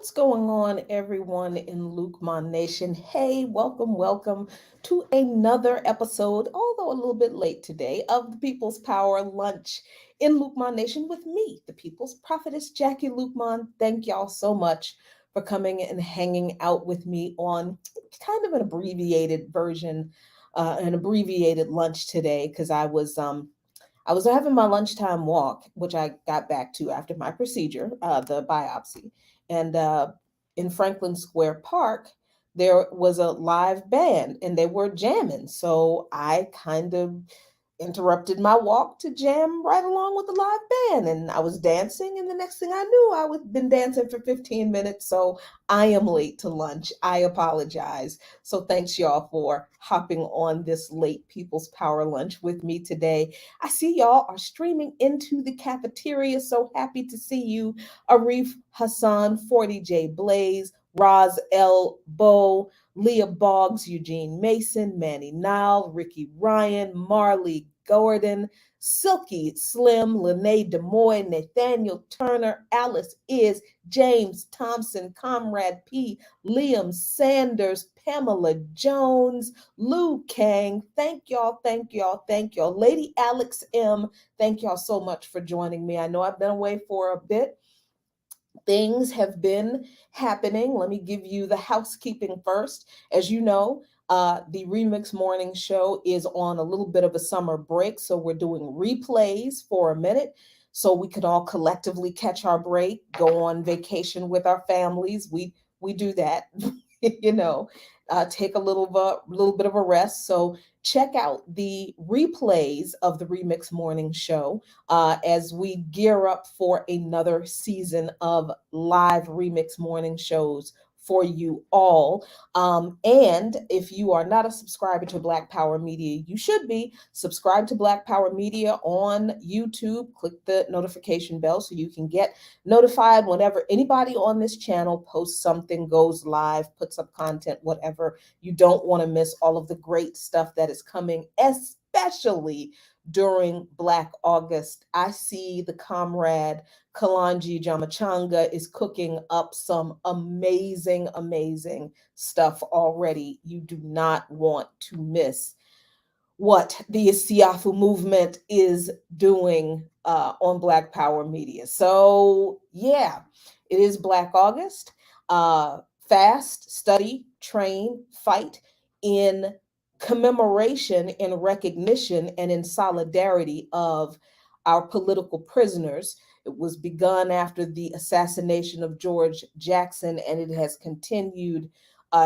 What's going on, everyone in Lukeman Nation? Hey, welcome to another episode, although a little bit late today, of the People's Power Lunch in Lukeman Nation with me, the People's Prophetess Jackie Lukeman. Thank y'all so much for coming and hanging out with me on kind of an abbreviated version, an abbreviated lunch today, because I was having my lunchtime walk, which I got back to after my procedure, the biopsy. And in Franklin Square Park, there was a live band and they were jamming. So I kind of interrupted my walk to jam right along with the live band. And I was dancing, and the next thing I knew, I was been dancing for 15 minutes. So I am late to lunch. I apologize. So thanks y'all for hopping on this late People's Power Lunch with me today. I see y'all are streaming into the cafeteria. So happy to see you. Arif Hassan, 40J Blaze, Roz L. Bow, Leah Boggs, Eugene Mason, Manny Nile, Ricky Ryan, Marley Gordon, Silky Slim, Lene DeMoy, Nathaniel Turner, Alice Is, James Thompson, Comrade P, Liam Sanders, Pamela Jones, Lou Kang. Thank y'all, thank y'all, thank y'all. Lady Alex M, thank y'all so much for joining me. I know I've been away for a bit. Things have been happening. Let me give you the housekeeping first. As you know, the Remix Morning Show is on a little bit of a summer break, so we're doing replays for a minute so we could all collectively catch our break, go on vacation with our families. We do that, you know, take a little bit of a rest. So check out the replays of the Remix Morning Show as we gear up for another season of live remix morning shows for you all. And if you are not a subscriber to Black Power Media, you should be. Subscribe to Black Power Media on YouTube. Click the notification bell so you can get notified whenever anybody on this channel posts something, goes live, puts up content, whatever. You don't want to miss all of the great stuff that is coming, especially during Black August. I see the comrade Kalanji Jamachanga is cooking up some amazing stuff already. You do not want to miss what the Isiafu movement is doing on Black Power Media. So, yeah, it is Black August. Fast, study, train, fight in commemoration, in recognition, and in solidarity of our political prisoners. It was begun after the assassination of George Jackson, and it has continued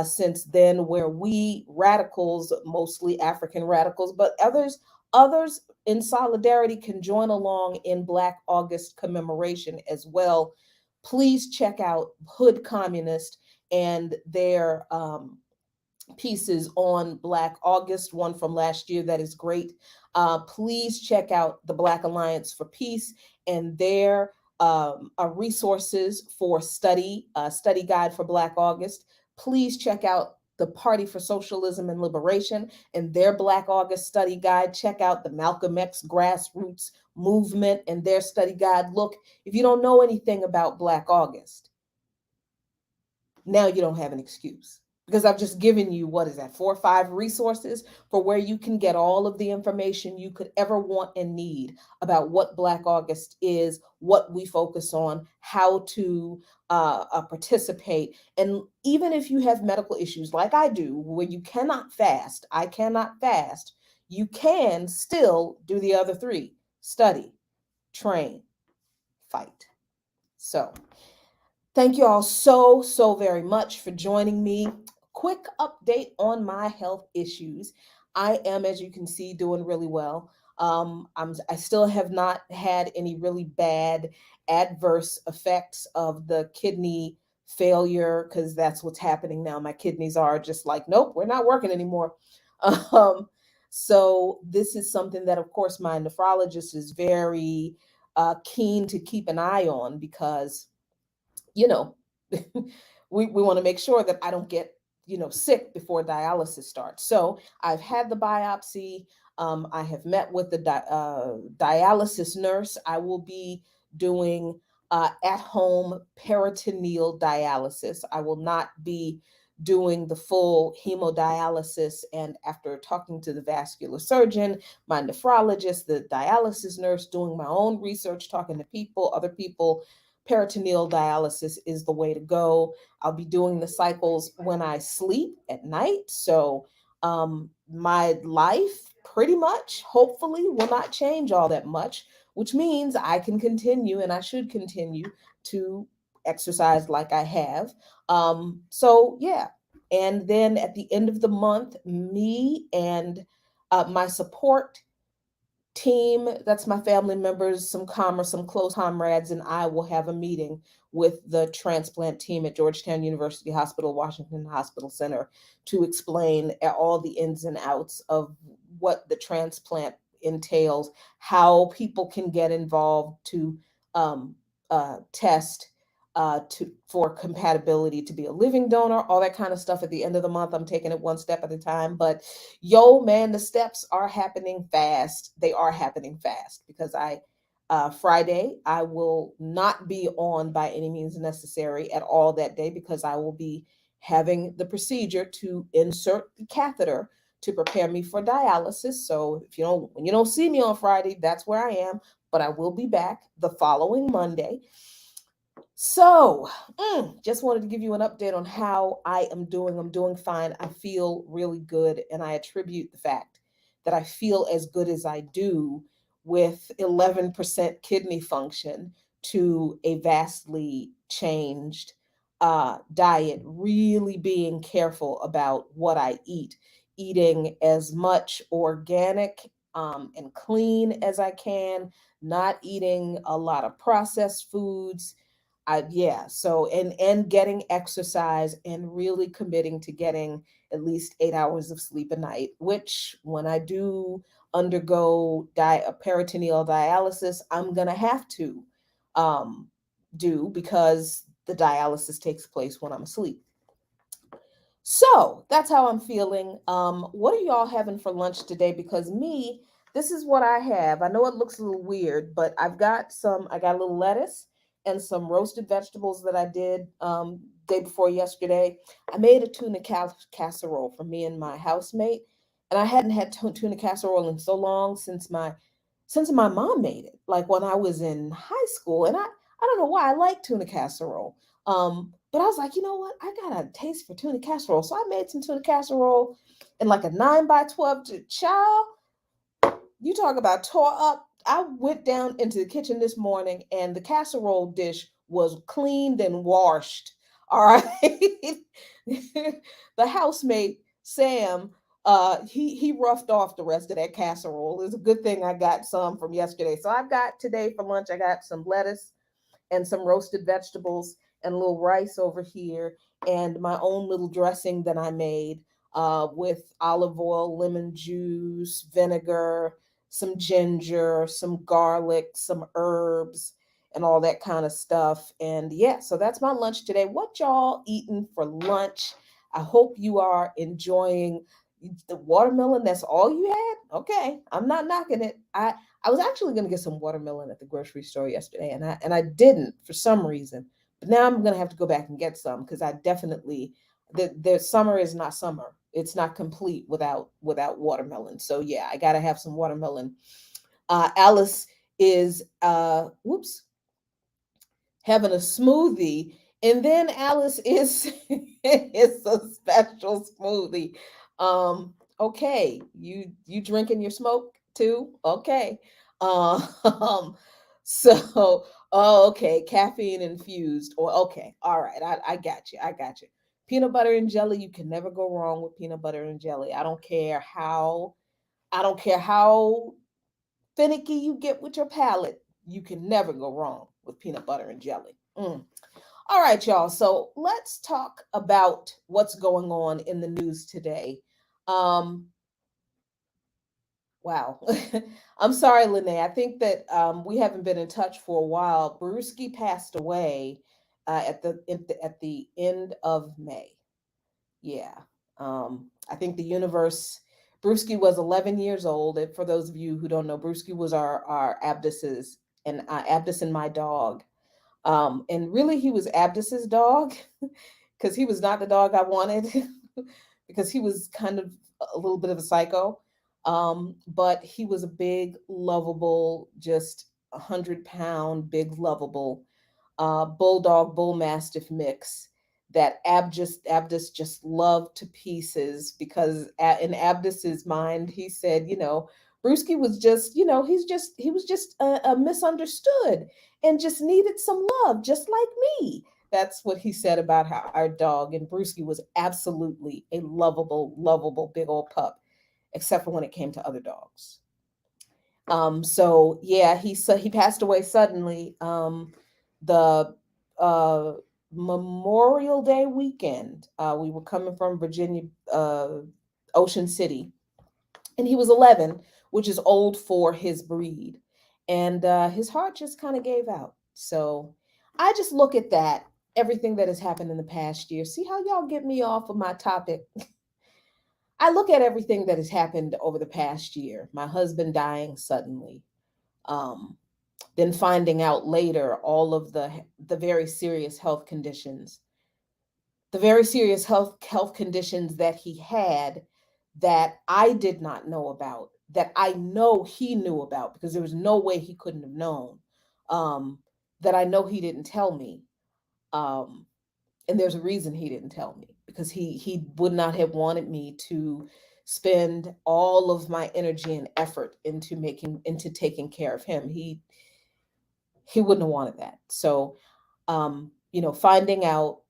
since then, where we radicals, mostly African radicals, but others in solidarity can join along in Black August commemoration as well. Please check out Hood Communist and their pieces on Black August, one from last year that is great. Please check out the Black Alliance for Peace and their resources for study guide for Black August. Please check out the Party for Socialism and Liberation and their Black August study guide. Check out the Malcolm X grassroots movement and their study guide. Look, if you don't know anything about Black August, now you don't have an excuse, because I've just given you, what is that, 4 or 5 resources for where you can get all of the information you could ever want and need about what Black August is, what we focus on, how to participate. And even if you have medical issues like I do, where you cannot fast, I cannot fast, you can still do the other 3: study, train, fight. So, thank you all so very much for joining me. Quick update on my health issues. I am, as you can see, doing really well. I still have not had any really bad adverse effects of the kidney failure, because that's what's happening now. My kidneys are just like, nope, we're not working anymore. Um, so this is something that, of course, my nephrologist is very keen to keep an eye on, because you know, we want to make sure that I don't get, sick before dialysis starts. So I've had the biopsy. I have met with the dialysis nurse. I will be doing at home peritoneal dialysis. I will not be doing the full hemodialysis. And after talking to the vascular surgeon, my nephrologist, the dialysis nurse, doing my own research, talking to people, other people, peritoneal dialysis is the way to go. I'll be doing the cycles when I sleep at night. So my life pretty much, hopefully, will not change all that much, which means I can continue and I should continue to exercise like I have. So, yeah. And then at the end of the month, me and my support team, that's my family members, some close comrades, and I will have a meeting with the transplant team at Georgetown University Hospital, Washington Hospital Center, to explain all the ins and outs of what the transplant entails, how people can get involved to um, test for compatibility to be a living donor, all that kind of stuff. At the end of the month, I'm taking it one step at a time. But yo, man, the steps are happening fast. They are happening fast because Friday, I will not be on by any means necessary at all that day because I will be having the procedure to insert the catheter to prepare me for dialysis. So when you don't see me on Friday, that's where I am. But I will be back the following Monday. So, just wanted to give you an update on how I am doing. I'm doing fine. I feel really good, and I attribute the fact that I feel as good as I do with 11% kidney function to a vastly changed diet, really being careful about what I eat, eating as much organic and clean as I can, not eating a lot of processed foods. Yeah, so and getting exercise and really committing to getting at least 8 hours of sleep a night, which when I do undergo peritoneal dialysis, I'm gonna have to um, do because the dialysis takes place when I'm asleep. So that's how I'm feeling. What are y'all having for lunch today? Because me, this is what I have. I know it looks a little weird, but I got a little lettuce and some roasted vegetables that I did day before yesterday. I made a casserole for me and my housemate, and I hadn't had tuna casserole in so long since my mom made it, like when I was in high school. And I don't know why I like tuna casserole. But I was like, you know what? I got a taste for tuna casserole. So I made some tuna casserole in like a 9 by 12 child. You talk about tore up. I went down into the kitchen this morning and the casserole dish was cleaned and washed. All right. The housemate, Sam, he roughed off the rest of that casserole. It's a good thing I got some from yesterday. So I've got today for lunch, I got some lettuce and some roasted vegetables and a little rice over here, and my own little dressing that I made with olive oil, lemon juice, vinegar, some ginger, some garlic, some herbs, and all that kind of stuff. And yeah, so that's my lunch today. What y'all eating for lunch? I hope you are enjoying the watermelon. That's all you had? Okay, I'm not knocking it. I was actually going to get some watermelon at the grocery store yesterday, and I didn't for some reason. But now I'm going to have to go back and get some because I definitely the summer is not summer. It's not complete without watermelon. So yeah, I got to have some watermelon. Alice is whoops, having a smoothie, and then Alice is it's a special smoothie. Okay, you drinking your smoke too? Okay. Um, so okay, caffeine infused. Or okay, all right, I got you. I got you. Peanut butter and jelly. You can never go wrong with peanut butter and jelly. I don't care how finicky you get with your palate, you can never go wrong with peanut butter and jelly. All right, y'all. So let's talk about what's going on in the news today. Um, wow. I'm sorry, Lene. I think that we haven't been in touch for a while. Brewski passed away at the end of May. Yeah. I think the universe. Brewski was 11 years old. And for those of you who don't know, Brewski was our Abdus's and Abdus and my dog. And really, he was Abdus's dog because he was not the dog I wanted because he was kind of a little bit of a psycho. But he was a big, lovable, just 100-pound, big, lovable bulldog bull mastiff mix that Abdus just loved to pieces because in Abdus's mind he said, Brewski was just, he was just a misunderstood and just needed some love, just like me. That's what he said about our dog. And Brewski was absolutely a lovable, lovable big old pup, except for when it came to other dogs. So yeah, he passed away suddenly. The uh, Memorial Day weekend, we were coming from Virginia, Ocean City, and he was 11, which is old for his breed, and his heart just kind of gave out. So I just look at that, everything that has happened in the past year. See how y'all get me off of my topic? I look at everything that has happened over the past year. My husband dying suddenly, um, then finding out later all of the very serious health conditions, the very serious health conditions that he had that I did not know about, that I know he knew about because there was no way he couldn't have known, um, that I know he didn't tell me. Um, and there's a reason he didn't tell me because he would not have wanted me to spend all of my energy and effort into taking care of him. He wouldn't have wanted that. So, finding out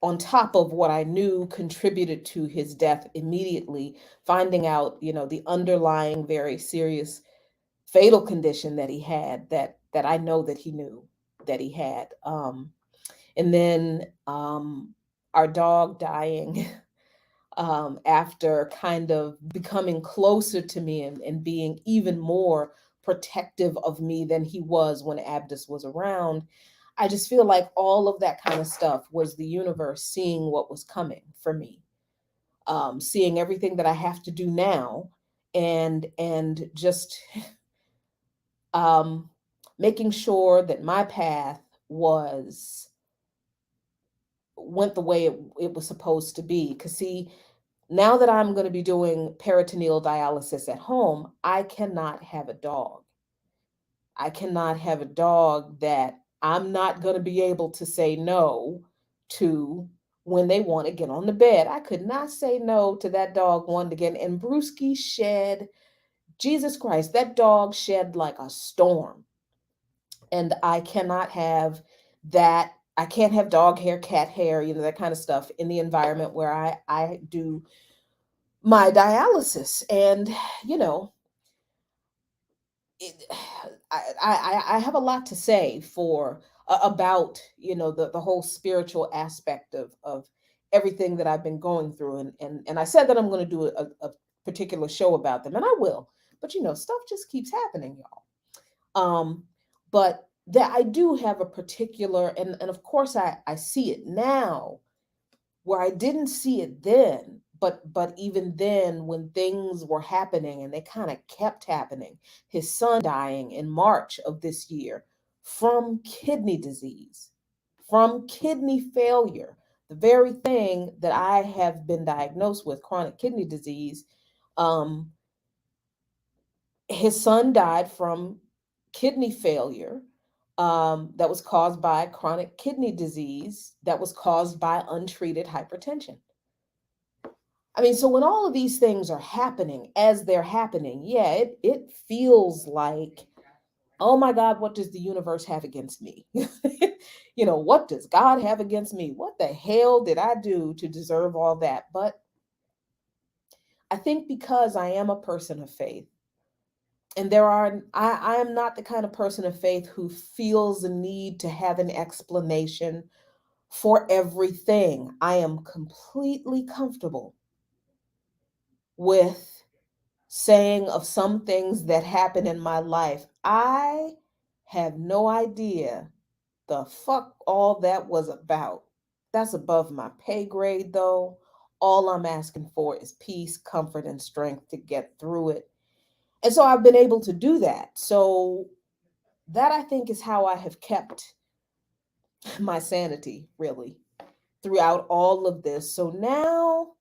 on top of what I knew contributed to his death immediately, finding out, the underlying very serious fatal condition that he had that I know that he knew that he had. And then our dog dying after kind of becoming closer to me and being even more protective of me than he was when Abdus was around. I just feel like all of that kind of stuff was the universe seeing what was coming for me, seeing everything that I have to do now, and just um, making sure that my path was went the way it was supposed to be. Because see, now that I'm going to be doing peritoneal dialysis at home, I cannot have a dog. I cannot have a dog that I'm not going to be able to say no to when they want to get on the bed. I could not say no to that dog wanting to get, and Brewski shed, Jesus Christ, that dog shed like a storm. And I cannot have that. I can't have dog hair, cat hair, that kind of stuff in the environment where I do my dialysis. And, you know, it, I have a lot to say for about the whole spiritual aspect of everything that I've been going through, and I said that I'm going to do a particular show about them, and I will. But stuff just keeps happening, y'all. But that I do have a particular, and of course I see it now where I didn't see it then, but even then when things were happening and they kind of kept happening. His son dying in March of this year from kidney disease, from kidney failure, the very thing that I have been diagnosed with, chronic kidney disease. Um, his son died from kidney failure, that was caused by chronic kidney disease that was caused by untreated hypertension. I mean, so when all of these things are happening as they're happening, yeah, it feels like, oh my God, what does the universe have against me? What does God have against me? What the hell did I do to deserve all that? But I think because I am a person of faith, and I am not the kind of person of faith who feels the need to have an explanation for everything. I am completely comfortable with saying of some things that happen in my life, I have no idea the fuck all that was about. That's above my pay grade, though. All I'm asking for is peace, comfort, and strength to get through it. And so I've been able to do that. So that I think is how I have kept my sanity, really, throughout all of this. So now,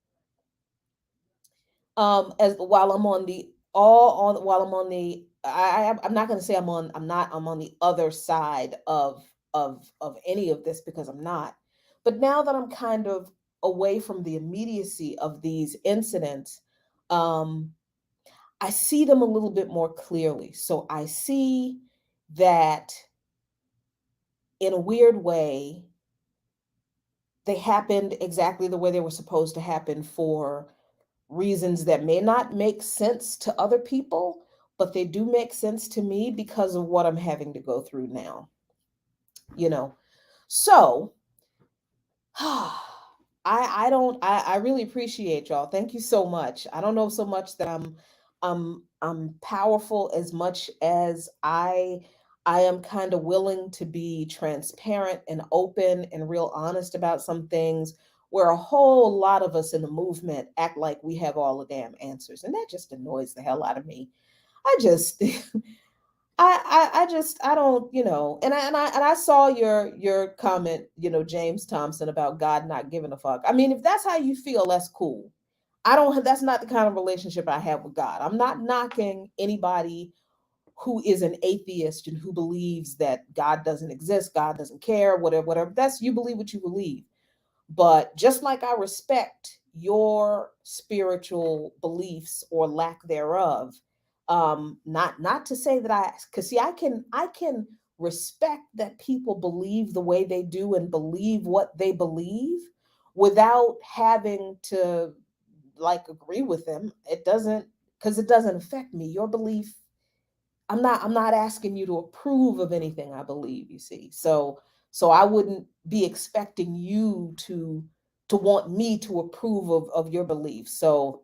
as while I'm on the all on while I'm on the I'm not going to say I'm on the other side of any of this, because I'm not. But now that I'm kind of away from the immediacy of these incidents, um I see them a little bit more clearly. So I see that, in a weird way, they happened exactly the way they were supposed to happen, for reasons that may not make sense to other people, but they do make sense to me because of what I'm having to go through now, you know. So, I really appreciate y'all. Thank you so much. I don't know so much that I'm powerful as much as I am kind of willing to be transparent and open and real honest about some things, where a whole lot of us in the movement act like we have all the damn answers, and that just annoys the hell out of me. I just I don't, and I saw your comment, James Thompson, about God not giving a fuck. I mean, if that's how you feel, that's cool. I don't That's not the kind of relationship I have with God. I'm not knocking anybody who is an atheist and who believes that God doesn't exist, God doesn't care, whatever. That's, you believe what you believe. But just like I respect your spiritual beliefs or lack thereof, not to say that because see, I can respect that people believe the way they do and believe what they believe without having to, like, agree with them. It doesn't, because it doesn't affect me. Your belief, I'm not asking you to approve of anything I believe, you see. So I wouldn't be expecting you to want me to approve of your beliefs. So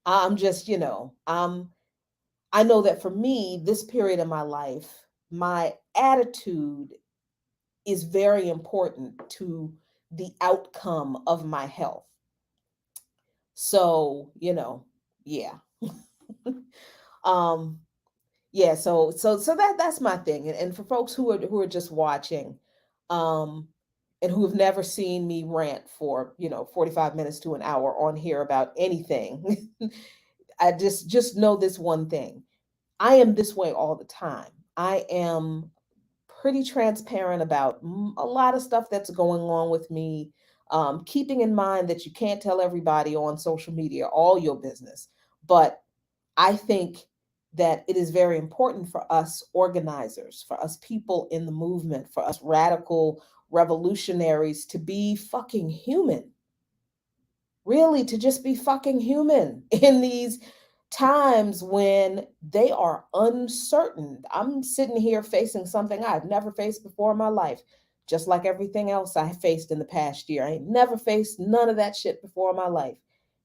I'm just, I know that for me, this period of my life, my attitude is very important to the outcome of my health. So, yeah. um yeah, so that's my thing. And for folks who are just watching, um and who have never seen me rant for 45 minutes to an hour on here about anything, I just know this one thing: I am this way all the time. I am pretty transparent about a lot of stuff that's going on with me, keeping in mind that you can't tell everybody on social media all your business. But I think that it is very important for us organizers, for us people in the movement, for us radical revolutionaries to be fucking human. Really, to just be fucking human in these times when they are uncertain. I'm sitting here facing something I've never faced before in my life, just like everything else I faced in the past year. I ain't never faced none of that shit before in my life.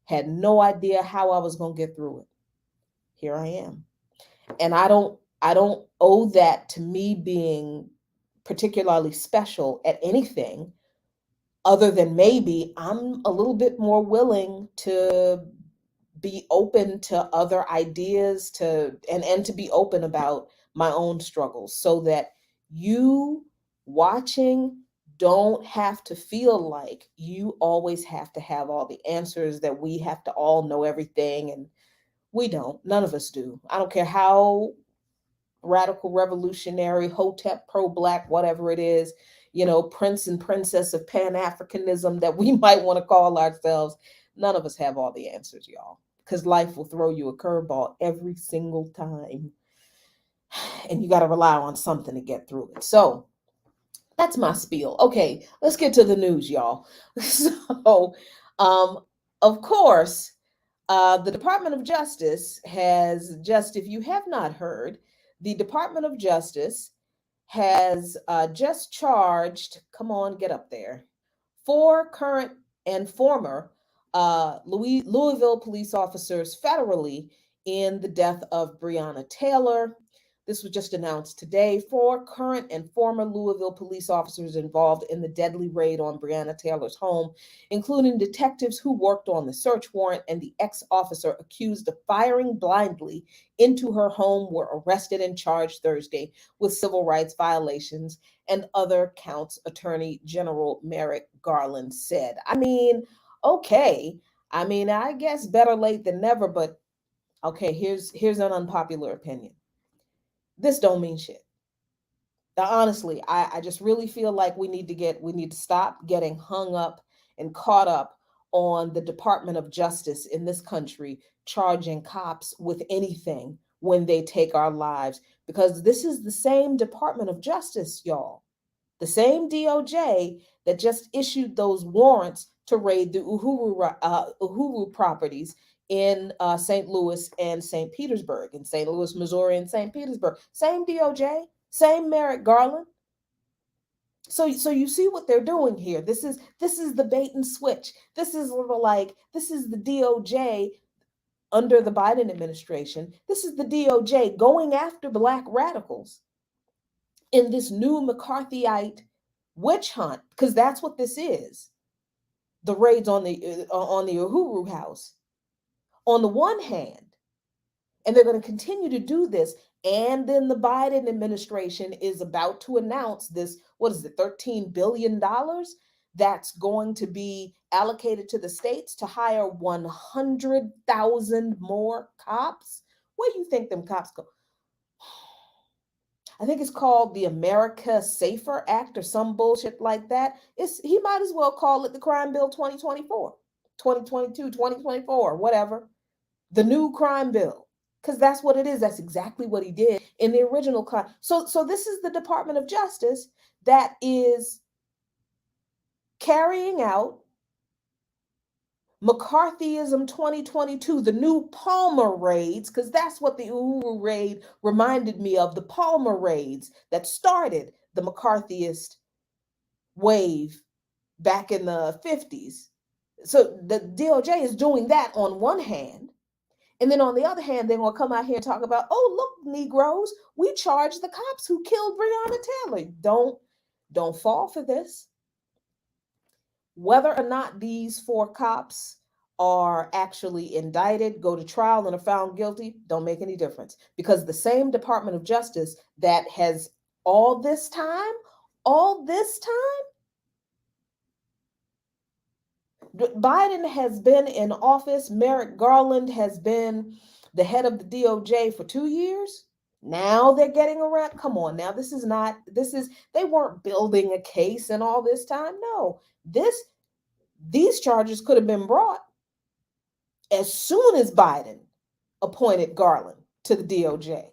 Had no idea how I was going to get through it. Here I am. And I don't owe that to me being particularly special at anything, other than maybe I'm a little bit more willing to be open to other ideas, and to be open about my own struggles, so that you watching don't have to feel like you always have to have all the answers, that we have to all know everything. And we don't. None of us do. I don't care how radical revolutionary, hotep, pro black, whatever it is, prince and princess of Pan Africanism that we might want to call ourselves. None of us have all the answers, y'all, because life will throw you a curveball every single time. And you got to rely on something to get through it. So that's my spiel. Okay, let's get to the news, y'all. So, um, of course, the Department of Justice has just, if you have not heard, the Department of Justice has just charged, come on, get up there, four current and former Louisville police officers federally in the death of Breonna Taylor. This was just announced today. Four current and former Louisville police officers involved in the deadly raid on Breonna Taylor's home, including detectives who worked on the search warrant and the ex-officer accused of firing blindly into her home, were arrested and charged Thursday with civil rights violations and other counts, Attorney General Merrick Garland said. I mean, okay. I mean, I guess better late than never, but okay, here's an unpopular opinion. This don't mean shit. Honestly, I just really feel like we need to stop getting hung up and caught up on the Department of Justice in this country charging cops with anything when they take our lives, because this is the same Department of Justice, y'all. The same DOJ that just issued those warrants to raid the Uhuru properties in St. Louis and St. Petersburg, in St. Louis, Missouri, and St. Petersburg. Same DOJ, same Merrick Garland. So you see what they're doing here. This is the bait and switch. This is the DOJ under the Biden administration. This is the DOJ going after black radicals in this new McCarthyite witch hunt, because that's what this is. The raids on the Uhuru house, on the one hand, and they're going to continue to do this. And then the Biden administration is about to announce this, what is it, $13 billion that's going to be allocated to the states to hire 100,000 more cops. Where do you think them cops go? I think it's called the America Safer Act or some bullshit like that. He might as well call it the Crime Bill 2024, 2022, 2024, whatever. The new crime bill. Because that's what it is. That's exactly what he did in the original crime. So this is the Department of Justice that is carrying out McCarthyism 2022, the new Palmer raids, because that's what the Uhuru raid reminded me of, the Palmer raids that started the McCarthyist wave back in the 50s. So the DOJ is doing that on one hand. And then on the other hand, they're going to come out here and talk about, oh, look, Negroes, we charged the cops who killed Breonna Taylor. Don't fall for this. Whether or not these four cops are actually indicted, go to trial, and are found guilty, don't make any difference. Because the same Department of Justice that has all this time, Biden has been in office. Merrick Garland has been the head of the DOJ for 2 years. Now they're getting around. Come on now. They weren't building a case and all this time. No, these charges could have been brought as soon as Biden appointed Garland to the DOJ.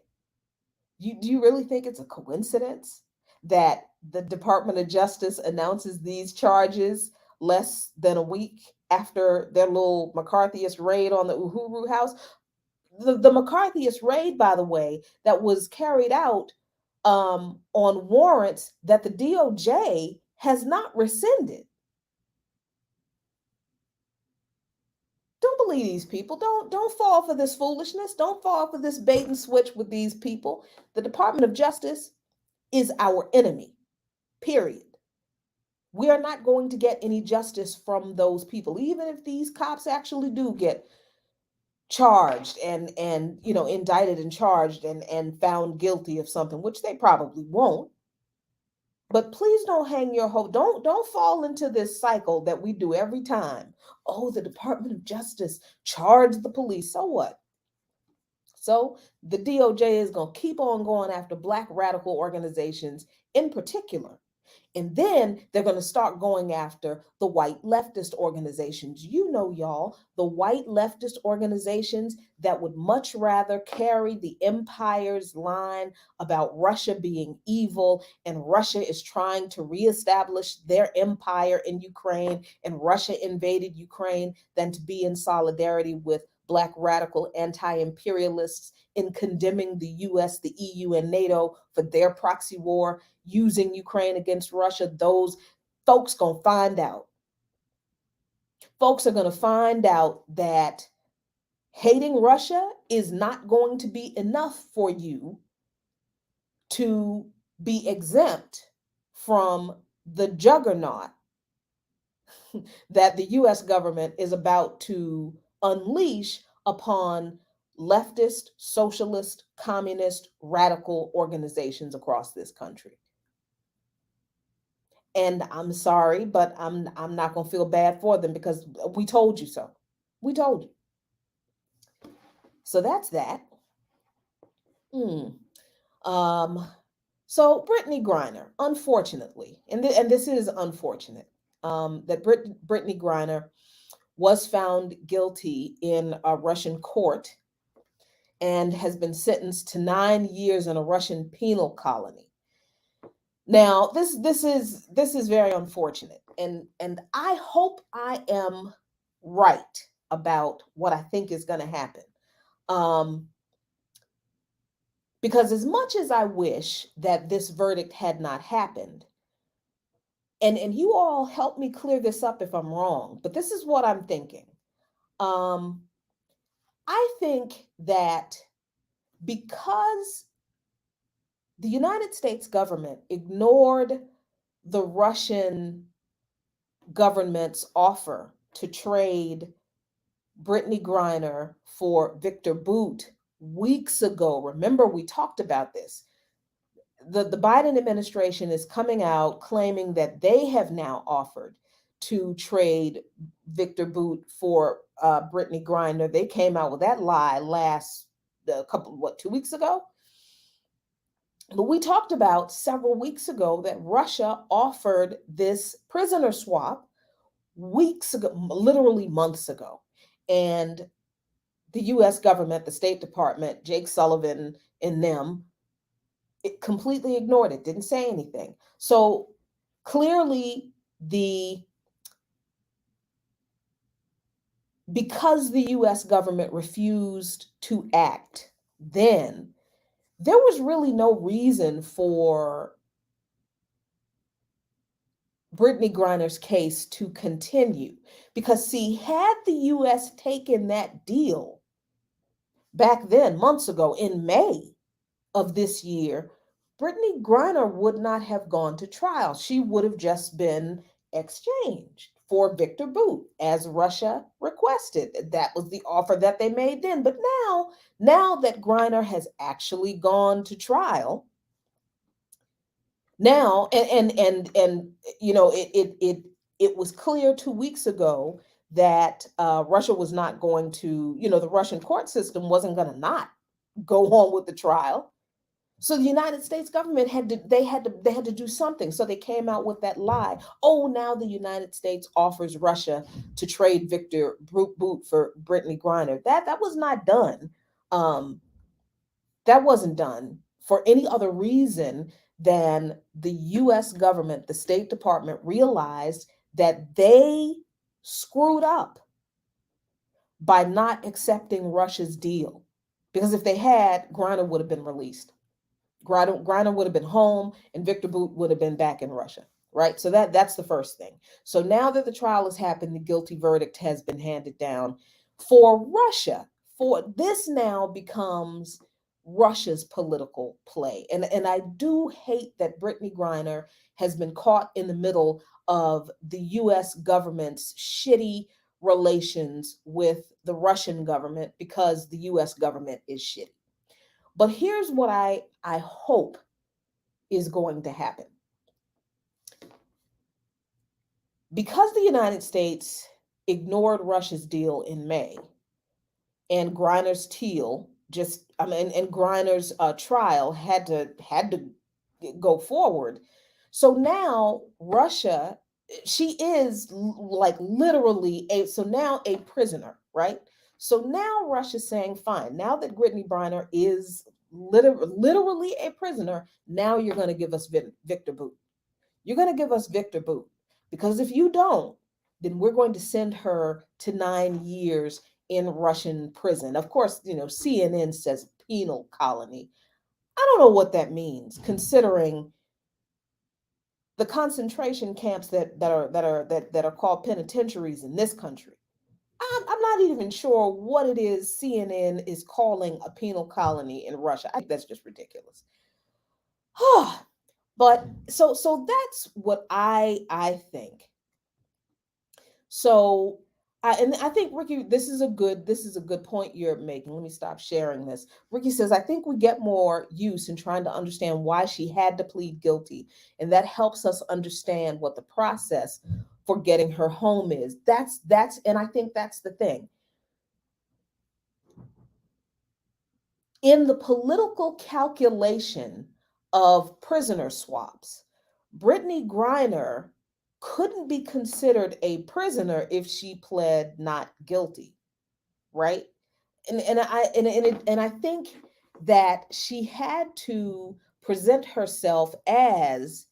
Do you really think it's a coincidence that the Department of Justice announces these charges less than a week after their little McCarthyist raid on the Uhuru house? The McCarthyist raid, by the way, that was carried out on warrants that the DOJ has not rescinded. Don't believe these people. Don't fall for this foolishness. Don't fall for this bait and switch with these people. The Department of Justice is our enemy. Period. We are not going to get any justice from those people, even if these cops actually do get charged and indicted and charged and found guilty of something, which they probably won't. But please don't hang your hope. Don't fall into this cycle that we do every time. Oh, the Department of Justice charged the police. So what? So the DOJ is going to keep on going after Black radical organizations in particular. And then they're going to start going after the white leftist organizations. You know, y'all, the white leftist organizations that would much rather carry the empire's line about Russia being evil and Russia is trying to reestablish their empire in Ukraine and Russia invaded Ukraine than to be in solidarity with Black radical anti-imperialists in condemning the US, the EU, and NATO for their proxy war using Ukraine against Russia. Those folks gonna find out. Folks are gonna find out that hating Russia is not going to be enough for you to be exempt from the juggernaut that the US government is about to unleash upon leftist, socialist, communist, radical organizations across this country. And I'm sorry, but I'm not going to feel bad for them because we told you so. We told you. So that's that. Hmm. Um, so Brittany Griner, unfortunately, and this is unfortunate, that Brittany Griner was found guilty in a Russian court and has been sentenced to 9 years in a Russian penal colony. Now, this is very unfortunate, and I hope I am right about what I think is going to happen. Um, because as much as I wish that this verdict had not happened, and you all help me clear this up if I'm wrong, but this is what I'm thinking. Um, I think that because the United States government ignored the Russian government's offer to trade Brittany Griner for Viktor Bout weeks ago. Remember, we talked about this. The Biden administration is coming out claiming that they have now offered to trade Viktor Bout for Brittany Griner. They came out with that lie last a couple, what, 2 weeks ago? But we talked about several weeks ago that Russia offered this prisoner swap weeks ago, literally months ago. And the US government, the State Department, Jake Sullivan and them, it completely ignored it, didn't say anything. So clearly, the because the US government refused to act, then there was really no reason for Brittany Griner's case to continue. Because, see, had the US taken that deal back then, months ago, in May of this year, Brittany Griner would not have gone to trial. She would have just been exchanged for Viktor Bout, as Russia requested. That was the offer that they made then. But now that Griner has actually gone to trial, now and it was clear 2 weeks ago that Russia was not going to, the Russian court system wasn't going to not go on with the trial. So the United States government had to do something. So they came out with that lie. Oh, now the United States offers Russia to trade Viktor Bout for Brittany Griner. That was not done. Um, that wasn't done for any other reason than the US government, the State Department, realized that they screwed up by not accepting Russia's deal. Because if they had, Griner would have been released. Griner would have been home and Viktor Bout would have been back in Russia, right? So that's the first thing. So now that the trial has happened, the guilty verdict has been handed down for Russia. For this now becomes Russia's political play. And I do hate that Brittany Griner has been caught in the middle of the US government's shitty relations with the Russian government because the US government is shitty. But here's what I hope is going to happen. Because the United States ignored Russia's deal in May, and Griner's teal just I mean and Griner's trial had to go forward. So now Russia, she is like literally a prisoner, right? So now Russia's saying, fine, now that Brittany Griner is literally a prisoner, now you're going to give us Viktor Bout. You're going to give us Viktor Bout. Because if you don't, then we're going to send her to 9 years in Russian prison. Of course, CNN says penal colony. I don't know what that means, considering the concentration camps that are called penitentiaries in this country. I'm not even sure what it is CNN is calling a penal colony in Russia. I think that's just ridiculous. But so that's what I think. So and I think Ricky, this is a good point you're making. Let me stop sharing this. Ricky says, I think we get more use in trying to understand why she had to plead guilty, and that helps us understand what the process for getting her home is. That's and I think that's the thing. In the political calculation of prisoner swaps, Brittany Griner couldn't be considered a prisoner if she pled not guilty, right? And I think that she had to present herself as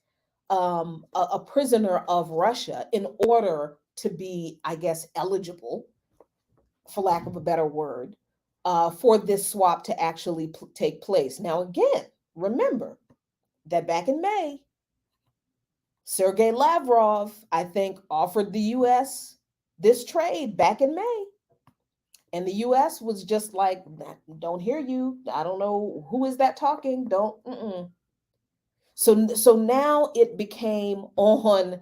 a prisoner of Russia in order to be, I guess, eligible, for lack of a better word, for this swap to actually take place. Now, again, remember that back in May, Sergei Lavrov, I think, offered the U.S. this trade back in May. And the U.S. was just like, don't hear you. I don't know who is that talking. Don't. Mm-mm. So now it became on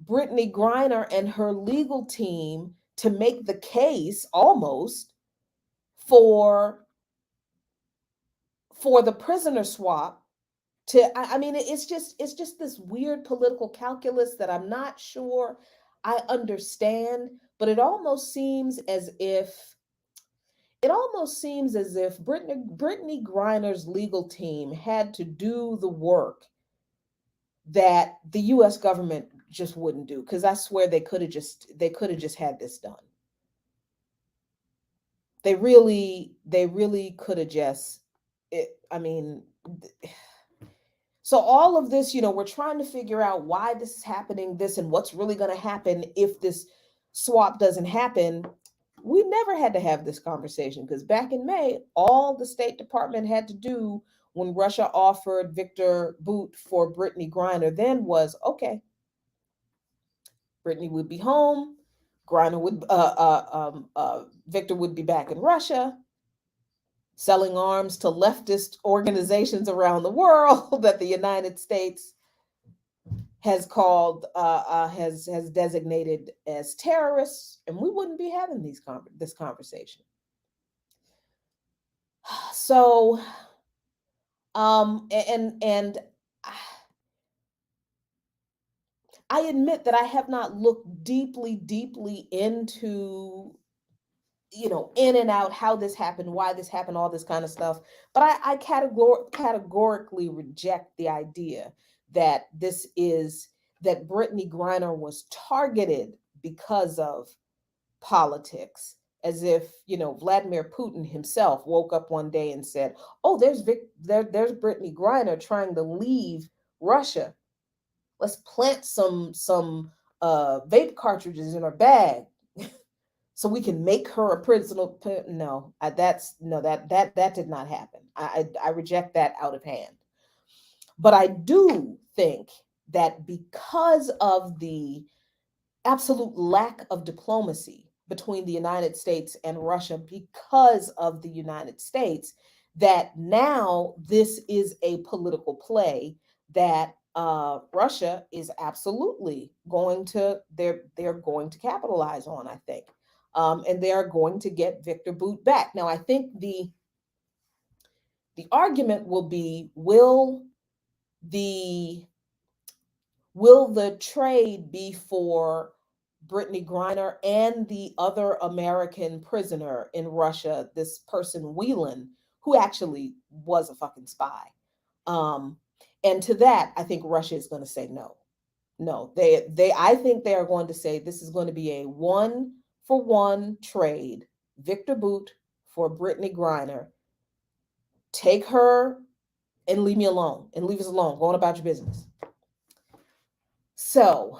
Brittany Griner and her legal team to make the case almost for the prisoner swap. I mean, it's just this weird political calculus that I'm not sure I understand, but it almost seems as if Brittany Griner's legal team had to do the work that the US government just wouldn't do, because I swear they could have just had this done. They really could have just I mean, so all of this, we're trying to figure out why this is happening, this and what's really going to happen if this swap doesn't happen. We never had to have this conversation, because back in May, all the State Department had to do when Russia offered Viktor Bout for Brittany Griner then was, okay, Brittany would be home, Victor would be back in Russia, selling arms to leftist organizations around the world that the United States has called has designated as terrorists, and we wouldn't be having this conversation. So and I admit that I have not looked deeply into, in and out, how this happened, why this happened, all this kind of stuff. But I categorically reject the idea that that Brittany Griner was targeted because of politics, as if, Vladimir Putin himself woke up one day and said, "Oh, there's Brittany Griner trying to leave Russia. Let's plant some vape cartridges in her bag so we can make her a prisoner." No, that's no that did not happen. I reject that out of hand. But I do think that because of the absolute lack of diplomacy between the United States and Russia, because of the United States, that now this is a political play that Russia is absolutely they're going to capitalize on, I think, and they are going to get Victor Bout back. Now, I think the argument will be, the the trade be for Brittany Griner and the other American prisoner in Russia, this person Whelan, who actually was a fucking spy? Um, and to that, I think Russia is going to say no. No, I think they are going to say this is going to be a one for one trade. Victor Bout for Brittany Griner. Take her and leave me alone, and leave us alone. Go on about your business. So,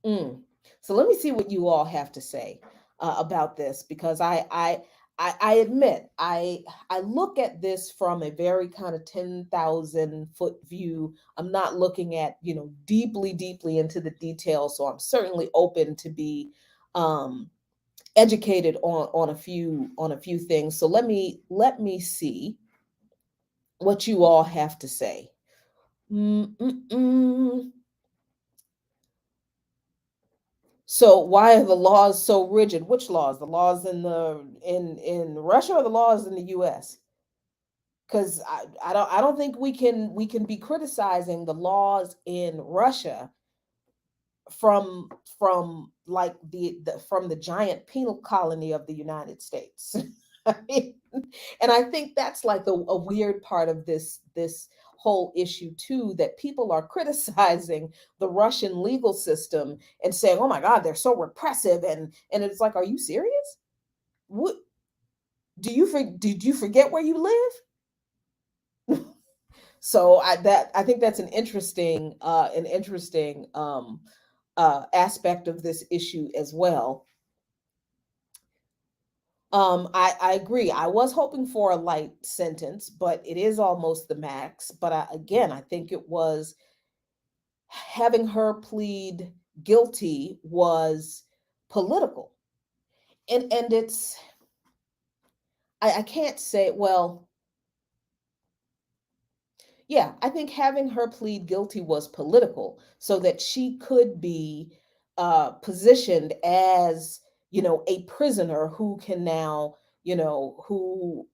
mm, so let me see what you all have to say about this, because I admit I look at this from a very kind of 10,000 foot view. I'm not looking at, deeply into the details, so I'm certainly open to be um, educated on a few things. So let me see what you all have to say. Mm-mm-mm. So why are the laws so rigid? Which laws? The laws in Russia or the laws in the U.S.? Because I don't think we can be criticizing the laws in Russia from from the giant penal colony of the United States. I mean, and I think that's like a weird part of this whole issue too, that people are criticizing the Russian legal system and saying, "Oh my God, they're so repressive," and it's like, are you serious? What did you forget where you live? So I think that's an interesting aspect of this issue as well. I agree. I was hoping for a light sentence, but it is almost the max. But again, I think it was having her plead guilty was political, and it's I can't say, well, yeah, I think having her plead guilty was political so that she could be positioned as, a prisoner who can now, who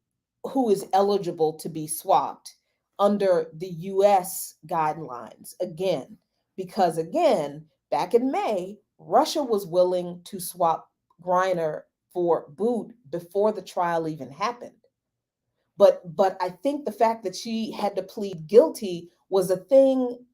is eligible to be swapped under the US guidelines again. Because again, back in May, Russia was willing to swap Griner for Bout before the trial even happened. But I think the fact that she had to plead guilty was a thing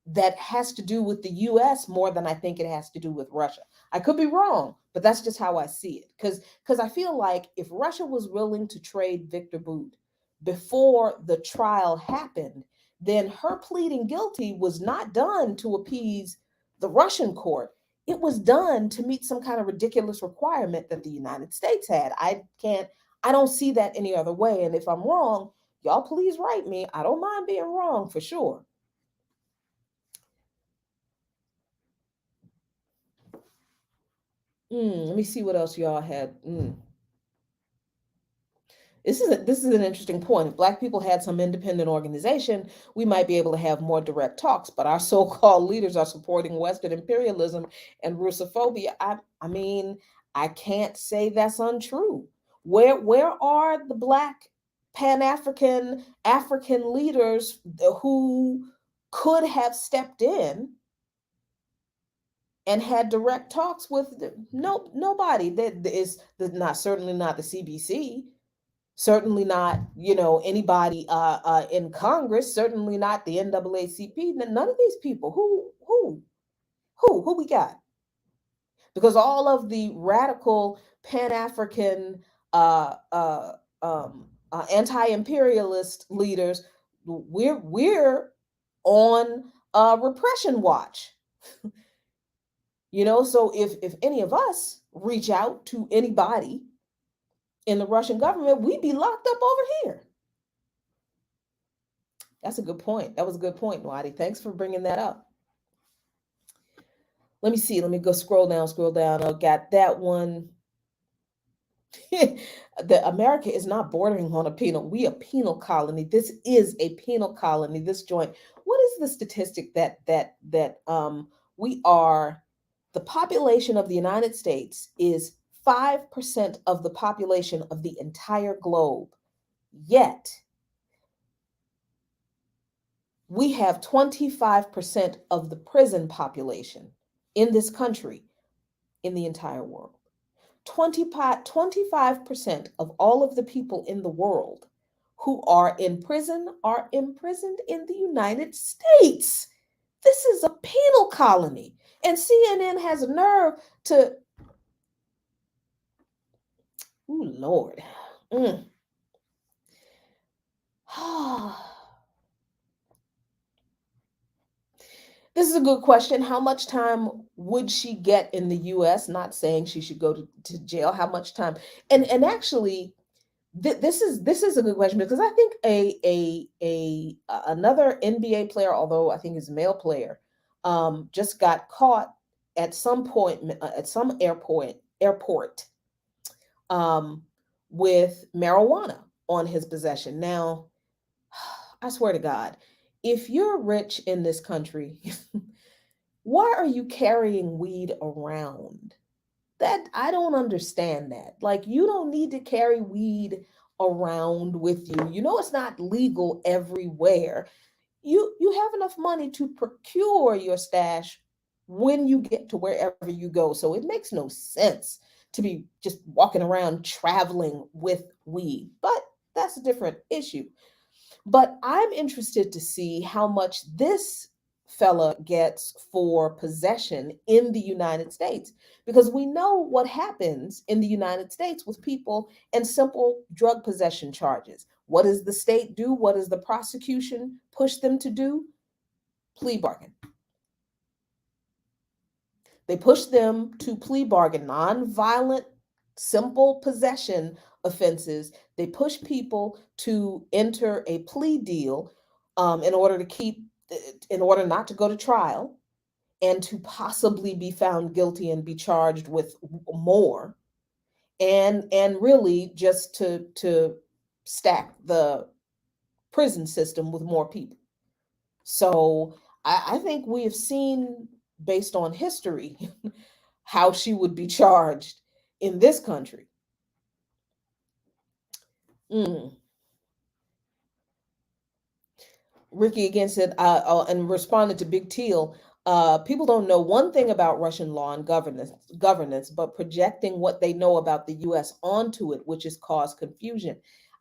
that has to do with the US more than I think it has to do with Russia. I could be wrong, but that's just how I see it. Because I feel like if Russia was willing to trade Victor Bout before the trial happened, then her pleading guilty was not done to appease the Russian court. It was done to meet some kind of ridiculous requirement that the United States had. I don't see that any other way. And if I'm wrong, y'all please write me. I don't mind being wrong for sure. Let me see what else y'all had. This is an interesting point. If Black people had some independent organization, we might be able to have more direct talks. But our so-called leaders are supporting Western imperialism and Russophobia. I mean, I can't say that's untrue. Where are the Black Pan African leaders who could have stepped in and had direct talks with nobody? That is not, certainly not the CBC, certainly not, anybody in Congress, certainly not the NAACP. None of these people. Who we got? Because all of the radical Pan-African anti-imperialist leaders, we're on repression watch. So if any of us reach out to anybody in the Russian government, we'd be locked up over here. That's a good point. That was a good point, Nwadi. Thanks for bringing that up. Let me see. Let me go scroll down, scroll down. I got that one. The America is not bordering on a penal. We a penal colony. This is a penal colony. This joint. What is the statistic that we are? The population of the United States is 5% of the population of the entire globe. Yet we have 25% of the prison population in this country, in the entire world. 25% of all of the people in the world who are imprisoned in the United States. This is a penal colony. And CNN has a nerve to, oh Lord. Mm. This is a good question. How much time would she get in the US? Not saying she should go to jail. How much time? And actually, this is a good question, because I think a another NBA player, although I think he's a male player, just got caught at some point at some airport um, with marijuana on his possession. Now, I swear to God, if you're rich in this country, why are you carrying weed around? That I don't understand that. Like, you don't need to carry weed around with you. You know it's not legal everywhere. You have enough money to procure your stash when you get to wherever you go. So it makes no sense to be just walking around traveling with weed. But that's a different issue. But I'm interested to see how much this fella gets for possession in the United States, because we know what happens in the United States with people and simple drug possession charges. What does the state do? What does the prosecution push them to do? Plea bargain. They push them to plea bargain, non-violent, simple possession offenses. They push people to enter a plea deal in order to keep, in order not to go to trial and to possibly be found guilty and be charged with more, and really just to stack the prison system with more people. So I think we have seen, based on history, how she would be charged in this country. Mm. Ricky again said, and responded to Big Teal, people don't know one thing about Russian law and governance, but projecting what they know about the U.S. onto it, which has caused confusion.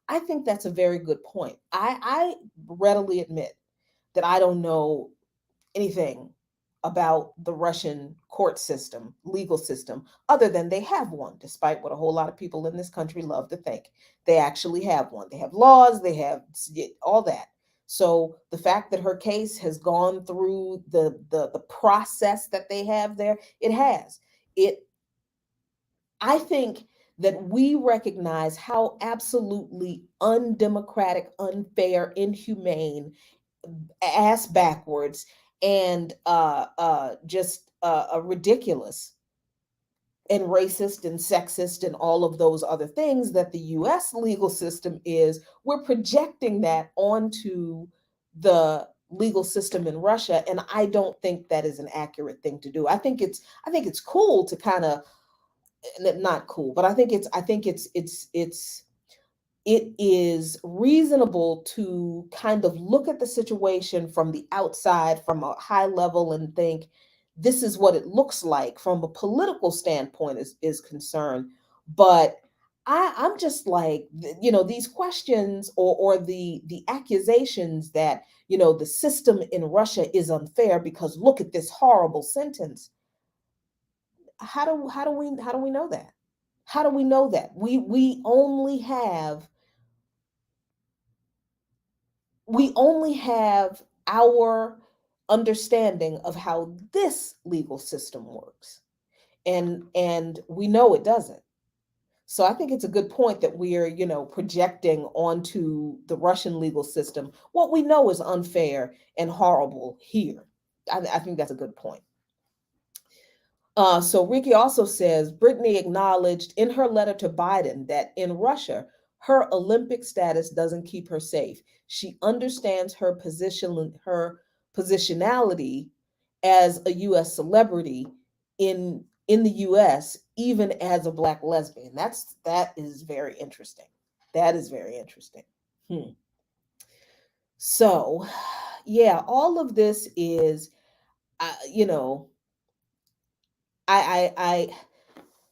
I think that's a very good point. I readily admit that I don't know anything about the Russian court system, legal system, other than they have one, despite what a whole lot of people in this country love to think. They actually have one. They have laws, they have all that. So the fact that her case has gone through the process that they have there, it has. It I think that we recognize how absolutely undemocratic, unfair, inhumane, ass backwards, and just ridiculous and racist and sexist and all of those other things that the US legal system is. We're projecting that onto the legal system in Russia, and I don't think that is an accurate thing to do. I think it's cool to kind of, not cool, but I think it's it is reasonable to kind of look at the situation from the outside, from a high level, and think this is what it looks like from a political standpoint is concerned. But I'm just like, these questions, or the accusations that, the system in Russia is unfair because look at this horrible sentence. How do we know that? How do we know that? We only have our understanding of how this legal system works, and we know it doesn't. So I think it's a good point that we're, projecting onto the Russian legal system what we know is unfair and horrible here. I think that's a good point. So Ricky also says Brittany acknowledged in her letter to Biden that in Russia, her Olympic status doesn't keep her safe. She understands her positionality as a U.S. celebrity in the U.S., even as a Black lesbian. That is very interesting. That is very interesting. Hmm. So, yeah, all of this is, uh, you know, I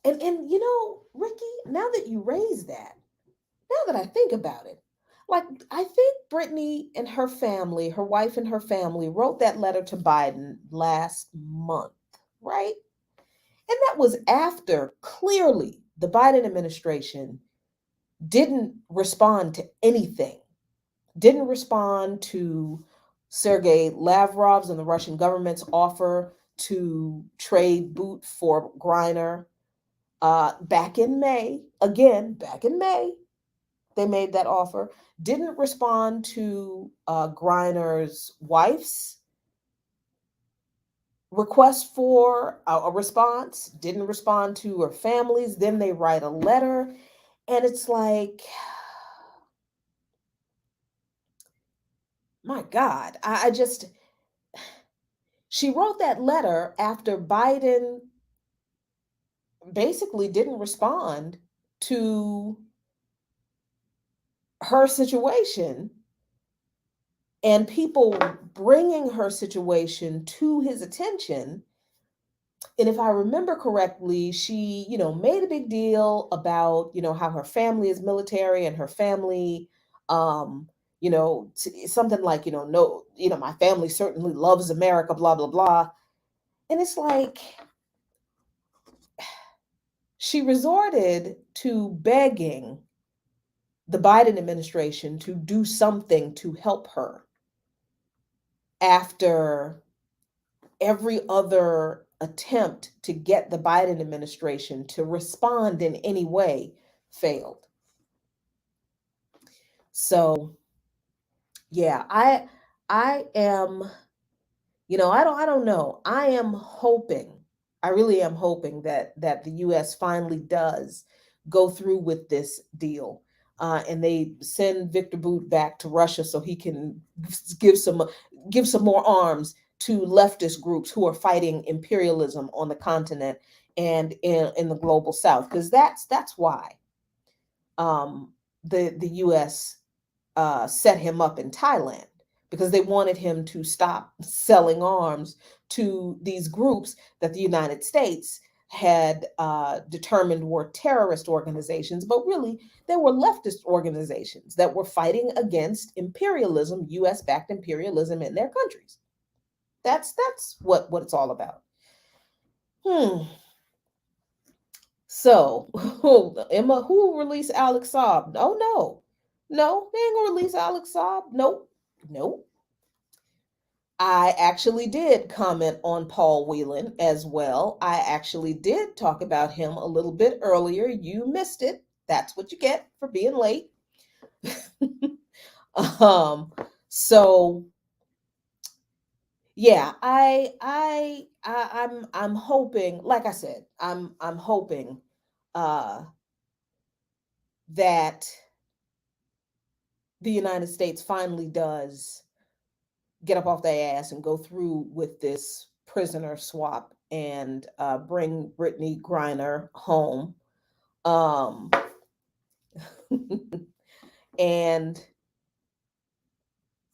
and Ricky, now that you raise that, now that I think about it, like, I think Brittany and her family, her wife and her family, wrote that letter to Biden last month, right? And that was after clearly the Biden administration didn't respond to anything, didn't respond to Sergei Lavrov's and the Russian government's offer to trade Bout for Griner. Back in May, again, back in May, they made that offer. Didn't respond to Griner's wife's request for a response, didn't respond to her family's. Then they write a letter, and it's like, my God, I just, she wrote that letter after Biden basically didn't respond to her situation and people bringing her situation to his attention. And if I remember correctly, she, made a big deal about, how her family is military and her family, something like, no, my family certainly loves America, blah, blah, blah. And it's like she resorted to begging the Biden administration to do something to help her after every other attempt to get the Biden administration to respond in any way failed. So, yeah, I am, I don't know. I am hoping, I really am hoping that the US finally does go through with this deal. And they send Viktor Bout back to Russia so he can give some give some more arms to leftist groups who are fighting imperialism on the continent and in the global south, because that's why the US set him up in Thailand, because they wanted him to stop selling arms to these groups that the United States had determined were terrorist organizations, but really they were leftist organizations that were fighting against imperialism, US backed imperialism in their countries. That's what it's all about. Hmm. So, Emma, who released Alex Saab? Oh no, no, they ain't gonna release Alex Saab. Nope, nope. I actually did comment on Paul Whelan as well. I actually did talk about him a little bit earlier. You missed it. That's what you get for being late. um, so yeah, I'm hoping, like I said, I'm hoping uh that the United States finally does get up off their ass and go through with this prisoner swap and bring Britney Griner home. Um, and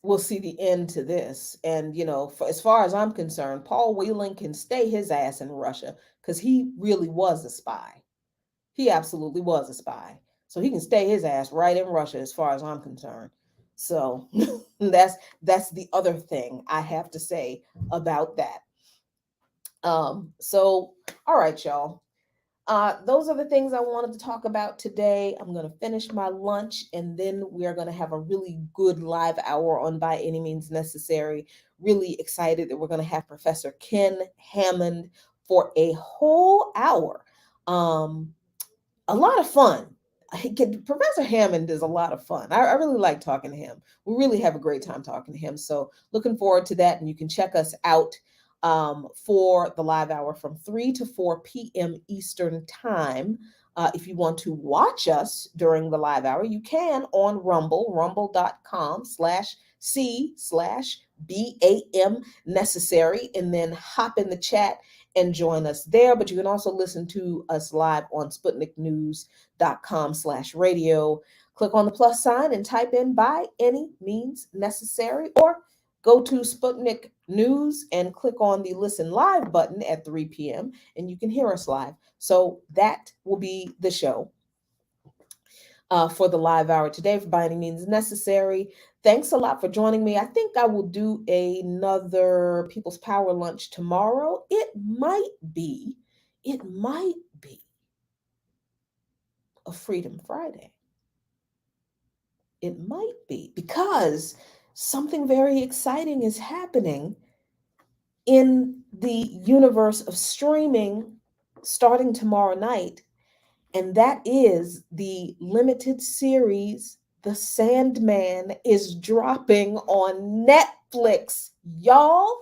we'll see the end to this. And, as far as I'm concerned, Paul Whelan can stay his ass in Russia because he really was a spy. He absolutely was a spy. So he can stay his ass right in Russia as far as I'm concerned. So that's the other thing I have to say about that. So all right, y'all. Those are the things I wanted to talk about today. I'm going to finish my lunch and then we are going to have a really good live hour on By Any Means Necessary. Really excited that we're going to have Professor Ken Hammond for a whole hour. A lot of fun. Professor Hammond is a lot of fun. I really like talking to him. We really have a great time talking to him. So looking forward to that. And you can check us out for the live hour from 3 to 4 p.m. Eastern Time. If you want to watch us during the live hour, you can on Rumble, rumble.com/C/BAM necessary, and then hop in the chat and join us there. But you can also listen to us live on sputniknews.com/radio. Click on the plus sign and type in By Any Means Necessary, or go to Sputnik News and click on the listen live button at 3 p.m. and you can hear us live. So that will be the show for the live hour today for By Any Means Necessary. Thanks a lot for joining me. I think I will do another People's Power lunch tomorrow. It might be a Freedom Friday. It might be, because something very exciting is happening in the universe of streaming starting tomorrow night. And that is the limited series The Sandman is dropping on Netflix. Y'all,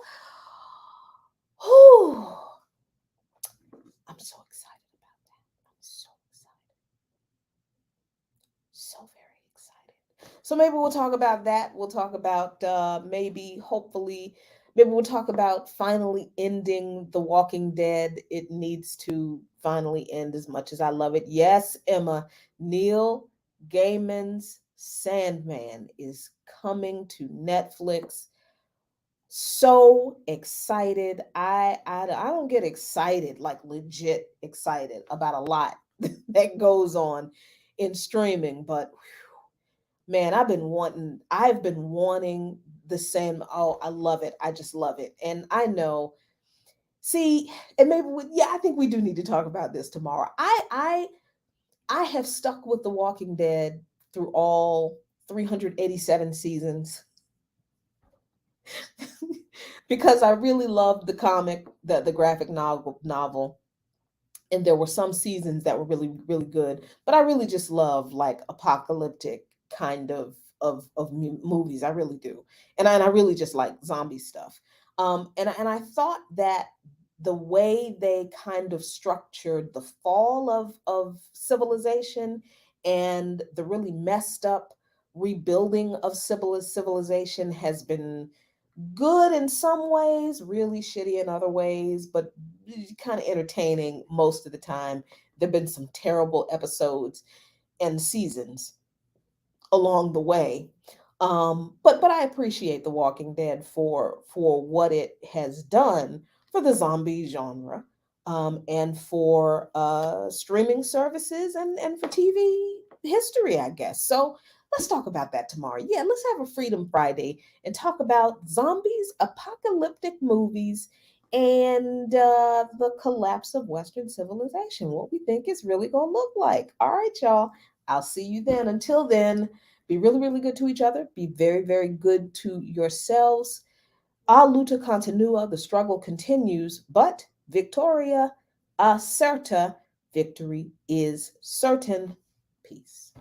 whew, I'm so excited about that. I'm so excited. So very excited. So maybe we'll talk about that. We'll talk about maybe, hopefully, maybe we'll talk about finally ending The Walking Dead. It needs to finally end as much as I love it. Yes, Emma, Neil Gaiman's Sandman is coming to Netflix. So excited. I don't get excited, like legit excited about a lot that goes on in streaming, but man, I've been wanting the same. Oh, I love it. I just love it. And I know, see, and maybe yeah, I think we do need to talk about this tomorrow. I have stuck with The Walking Dead through all 387 seasons because I really loved the comic, the graphic novel, and there were some seasons that were really good, but I really just love like apocalyptic kind of movies. I really do. And I really just like zombie stuff. And I thought that the way they kind of structured the fall of civilization and the really messed up rebuilding of civilization has been good in some ways, really shitty in other ways, but kind of entertaining most of the time. There've been some terrible episodes and seasons along the way. But I appreciate The Walking Dead for what it has done for the zombie genre, and for streaming services and for TV history, I guess. So let's talk about that tomorrow. Yeah, let's have a Freedom Friday and talk about zombies, apocalyptic movies, and the collapse of Western civilization. What we think it's really going to look like. All right, y'all. I'll see you then. Until then, be really good to each other. Be very good to yourselves. A luta continua, the struggle continues, but Victoria acerta, victory is certain. Peace.